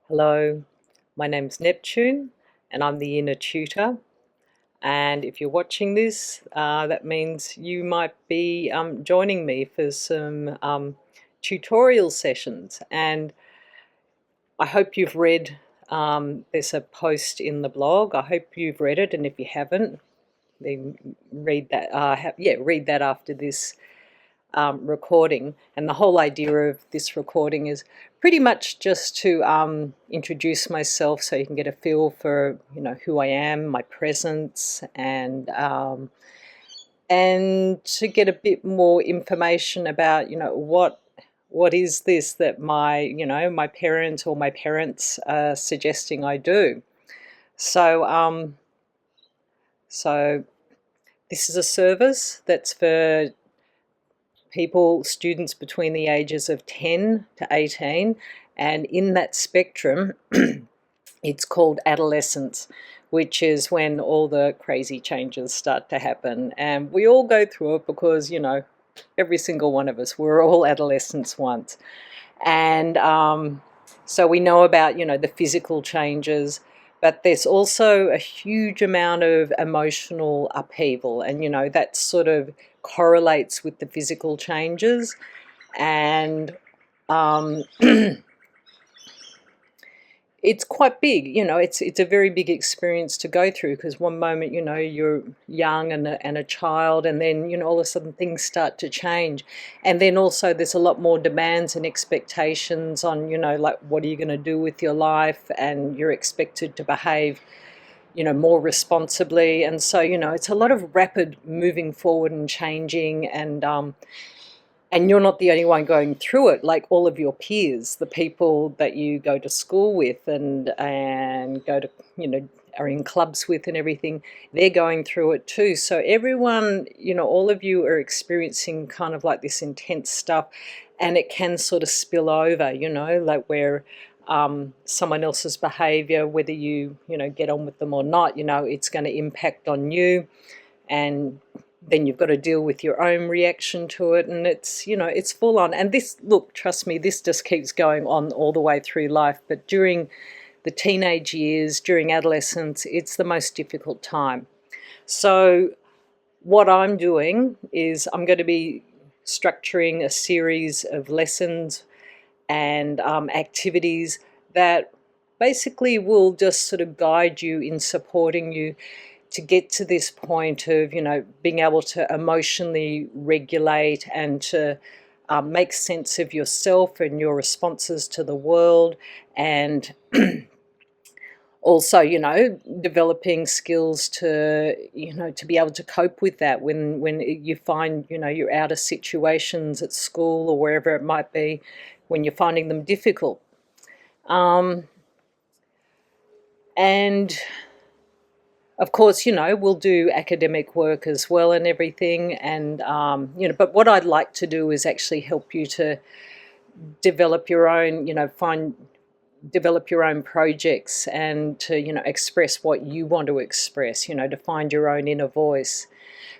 Hello, my name's Neptune and I'm the Inner Tutor. And if you're watching this, that means you might be joining me for some tutorial sessions. And I hope you've read, there's a post in the blog. I hope you've read it. And if you haven't, then read that. Read that after this recording. And the whole idea of this recording is pretty much just to introduce myself so you can get a feel for who I am, my presence, and to get a bit more information about what is this that my parents or my parents are suggesting I do. So this is a service that's for students between the ages of 10 to 18, and in that spectrum, it's called adolescence, which is when all the crazy changes start to happen. And we all go through it because, every single one of us, we're all adolescents once. And so we know about, the physical changes, but there's also a huge amount of emotional upheaval, and that sort of correlates with the physical changes. And it's quite big, it's a very big experience to go through, because one moment, you're young and a child, and then, all of a sudden things start to change. And then also there's a lot more demands and expectations on, like, what are you going to do with your life? And you're expected to behave, more responsibly. And so, it's a lot of rapid moving forward and changing, and you're not the only one going through it. Like, all of your peers, the people that you go to school with and go to, are in clubs with and everything, they're going through it too. So everyone, all of you are experiencing kind of like this intense stuff, and it can sort of spill over, like where someone else's behavior, whether you get on with them or not, it's going to impact on you. And then you've got to deal with your own reaction to it, and it's full on. And this, look, trust me, this just keeps going on all the way through life, but during the teenage years, during adolescence, it's the most difficult time. So what I'm doing is I'm going to be structuring a series of lessons and activities that basically will just sort of guide you in supporting you to get to this point of, being able to emotionally regulate and to make sense of yourself and your responses to the world, and also, developing skills to, to be able to cope with that when you find, you're out of situations at school or wherever it might be, when you're finding them difficult. And of course, we'll do academic work as well and everything. And, but what I'd like to do is actually help you to develop your own, develop your own projects, and to, express what you want to express, to find your own inner voice.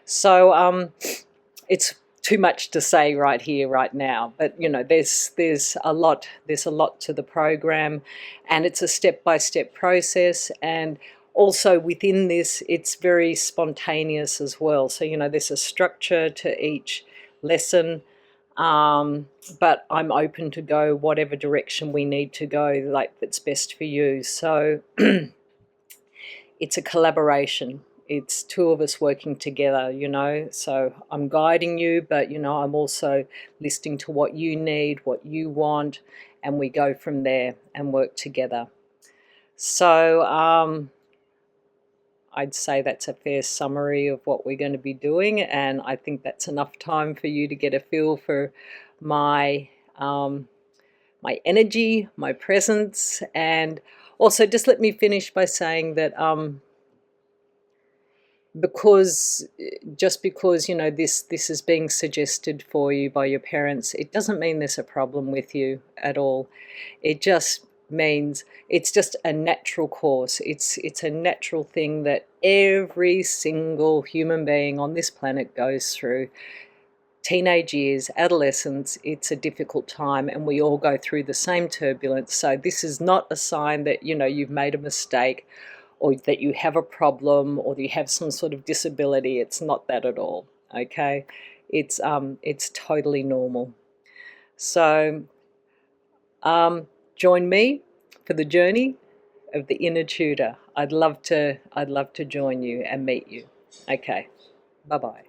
So it's too much to say right here, right now, but there's a lot to the program, and it's a step-by-step process. And also within this, it's very spontaneous as well. So there's a structure to each lesson, but I'm open to go whatever direction we need to go, like that's best for you. So it's a collaboration. It's two of us working together, so I'm guiding you, but I'm also listening to what you need, what you want, and we go from there and work together. So I'd say that's a fair summary of what we're going to be doing, and I think that's enough time for you to get a feel for my my energy, my presence. And also, just let me finish by saying that because this is being suggested for you by your parents, it doesn't mean there's a problem with you at all. It just means it's just a natural course. It's a natural thing that every single human being on this planet goes through. teenage years, adolescence, it's a difficult time, and we all go through the same turbulence. So this is not a sign that, you know, you've made a mistake or that you have a problem or that you have some sort of disability. It's not that at all, okay? It's totally normal. So join me for the journey of the inner tutor. I'd love to join you and meet you. Okay, bye-bye.